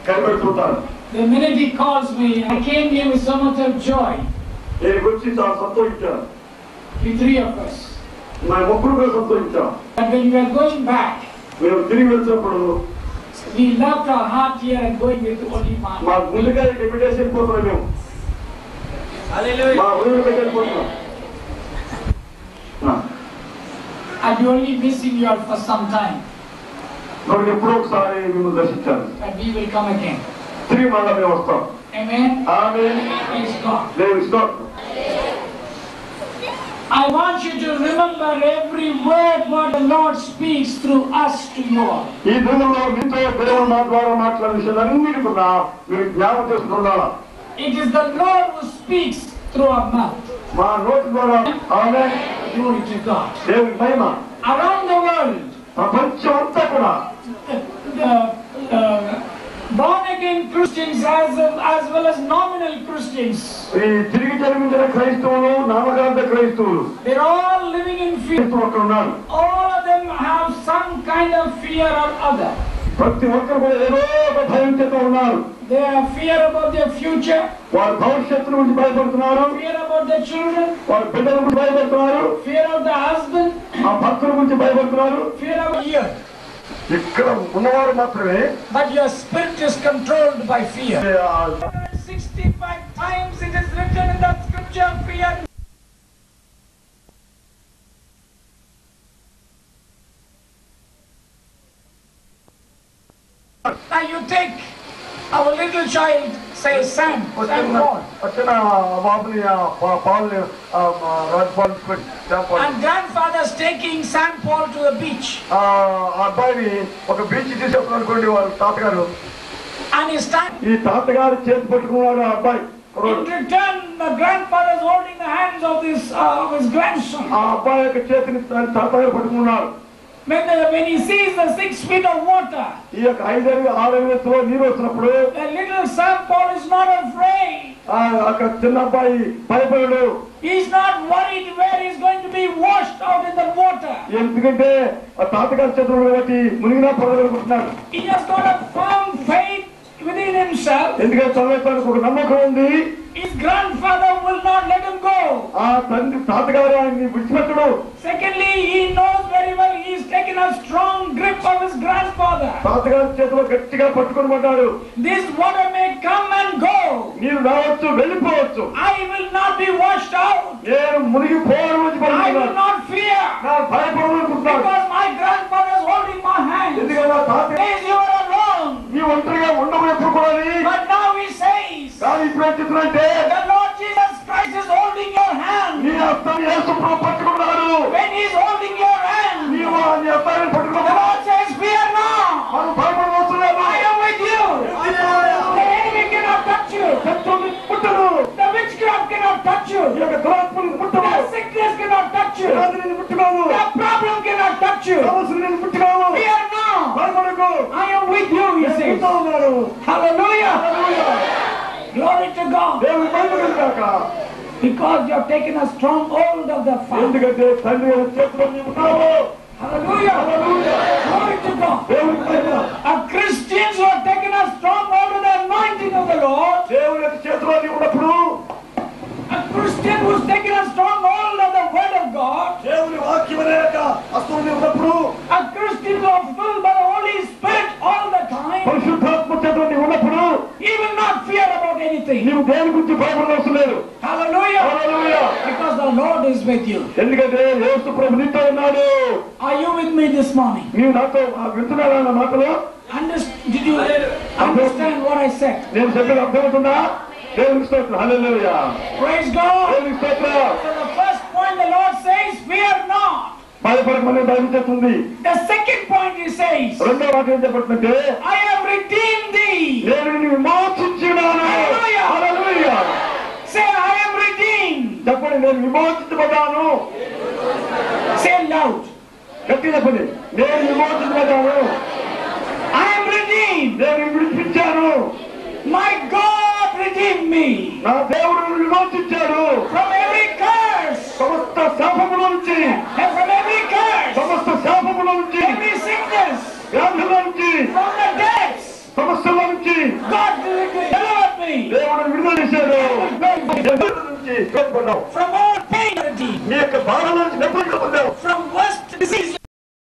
కనిపెడుతుంటారు. The minute he calls me, I came here with so much of joy. నేను వచ్చి చాలా సంతోషించాను. The three of us. మా ముగ్గురు సంతోషించాం. But when we are going back, మేము తిరిగి వచ్చినప్పుడు we left our heart here and going with only man. మా గుండెగా పెట్టేసి వెళ్ళిపోతున్నాం మేము. మా ఊరిలో వెళ్ళిపోతున్నాం. I'll be only missing you all for some time. మరి ఎప్పుడో ఒకసారి మేము దర్శించాలి. But we will come again. తిరిగి మళ్ళా మేము వస్తాం. Amen. ఆమేన్. Praise God. దేవుని స్తోత్రం. I want you to remember every word what the Lord speaks through us to you all. ఈ దినంలో మీతో దేవుడు మా ద్వారా మాట్లాడిన విషయాలన్నిటి కూడా మీరు జ్ఞాపకం చేసుకుంటున్నారా? It is the Lord who speaks through our mouth. మా నోటి ద్వారా ఆమేన్. Glory to God. దేవుని మహిమ. Around the world, ప్రపంచం అంతా కూడా the born again Christians as well as nominal Christians, ఈ తిరిగి జన్మించిన క్రైస్తవులు నామకార్థ క్రైస్తవులు they're all living in fear. ఉన్నారు. All of them have some kind of fear or other. ప్రతి ఒక్కరు కూడా ఏదో ఒక భయం చేత ఉన్నారు. They have fear about their future, వారి భవిష్యత్తు గురించి భయపడుతున్నారు. fear about their children, వారి పిల్లల గురించి భయపడుతున్నారు. fear of the husband, ఆ భక్తుల గురించి భయపడుతున్నారు. fear of fear. ఇక్కడ ఉన్నవారు మాత్రమే But your spirit is controlled by fear. 65 times it is written in the scripture, fear. Now you take our little child, say Sam Paul. వచ్చిన బాబుని పాల్ని Rajpal And grandfather's taking Sam Paul to the beach. ఆ అబ్బాయిని ఒక beach తీసుకెళ్తున్నారు అనుకోండి వాళ్ళ తాతగారు. And he stands. ఈ తాతగారు చేతి పట్టుకున్నాడు ఆ అబ్బాయి. In return, the grandfather is holding the hands of his grandson. ఆ అబ్బాయి యొక్క చేతిని తాతగారు పట్టుకున్నాడు. When he sees the 6 feet of water, ఈ యొక్క 5-6 నీరు వచ్చినప్పుడు the little Sam Paul is not afraid. అక్కడ చిన్న అబ్బాయి భయపడాడు. He's not worried where he's going to be washed out in the water. ఎందుకంటే ఆ తాతగారి చేతులు బట్టి మునిగినా పడగలుగుతున్నాడు. He has got a firm faith within himself. ఎందుకంటే చదివేస్తానికి ఒక నమ్మకం ఉంది. His grandfather will not let him go. ఆ తండ్రి తాతగారు ఆయన్ని విడిచిపెట్టడు. Secondly, he knows very well he's taken a strong grip of his grandfather. తాతగారి చేతిలో గట్టిగా పట్టుకొని పడ్డాడు. This water may come and go. నీరు రావచ్చు వెళ్ళిపోవచ్చు. I will not be washed out. నేను మునిగిపోవడం I will not fear. నా భయపడనుకుంటున్నాను. Because my grandfather is holding my hand. ఎందుకంటే తాత Says you are alone. నీ ఒంటరిగా ఉండవు ఎప్పుడు కూడా. But now he says, కానీ ఇప్పుడు ఏం చెప్తున్నంటే the Lord Jesus Christ is holding your hand. నీ హస్తాన్ని యేసు ప్రభు పట్టుకున్నాడు. When he is holding your hand, నీవు నీ హస్తాన్ని the పట్టుకున్నావు. Lord says, fear not. మనం భయపడవసరం I am with you. The enemy cannot touch you. ముట్టడు. The witchcraft cannot touch you. ఈ యొక్క దురాత్మను ముట్టడు. The sickness cannot touch you. వ్యాధిని ముట్టుకోవు. The problem cannot touch you. సమస్యలను ముట్టుకోవు. Fear not. భయపడకు. I am with you, he says. నీతో ఉన్నాడు. Hallelujah. Glory to God. దేవుని మహిమ కలుగాక. Because you have taken a strong hold of the Father. ఎందుకంటే తండ్రి చేతిలో నీవు ఉన్నావు. Hallelujah. Glory to God. దేవుని మహిమ. A Christians who have taken a strong hold of the anointing of the Lord. దేవుని యొక్క చేతిలో నీవు ఉన్నప్పుడు A Christian who has taken a strong hold of the word of God. దేవుని వాక్యం అనే యొక్క హస్తం నీవు ఉన్నప్పుడు A Christian who is filled by the Holy Spirit all the time. పరిశుద్ధాత్మ చేతిలో నీవు ఉన్నప్పుడు He will not fear about anything. నీవు దేని గురించి భయపడవలసిన లేదు. Hallelujah. Hallelujah. Because the Lord is with you. ఎందుకంటే యేసు ప్రభు నీతో ఉన్నాడు. Are you with me this morning? నీవు నాతో వింటున్నారా నా మాటలు? Did you understand what I said? నేను చెప్పేది అర్థమవుతుందా? దేవునికి స్తోత్రం. హల్లెలూయా. Praise God. దేవునికి స్తోత్రం. So the first point the Lord says, fear not. భయపడకమని భయపెడుతుంది. The second point he says, రెండో మాట ఏం చెప్పబడుతుందంటే I have redeemed thee. నేను నిన్ను విమోచించున్నాను. హల్లెలూయా. హల్లెలూయా. Say, I am redeemed. చెప్పండి, నేను విమోచించబడ్డాను. Say loud. గట్టిగా చెప్పండి, నేను విమోచించబడ్డాను. I am redeemed. నేను విడిపించాను. My God redeemed me నా దేవుడు విమోచించాడు. from every curse. సమస్త శాపముల నుంచి, And from every curse. సమస్త శాపముల నుంచి, Every sickness. వ్యాధుల నుంచి, From the depths. సమస్యల నుంచి, నుంచి కోల్పోన్నావు. From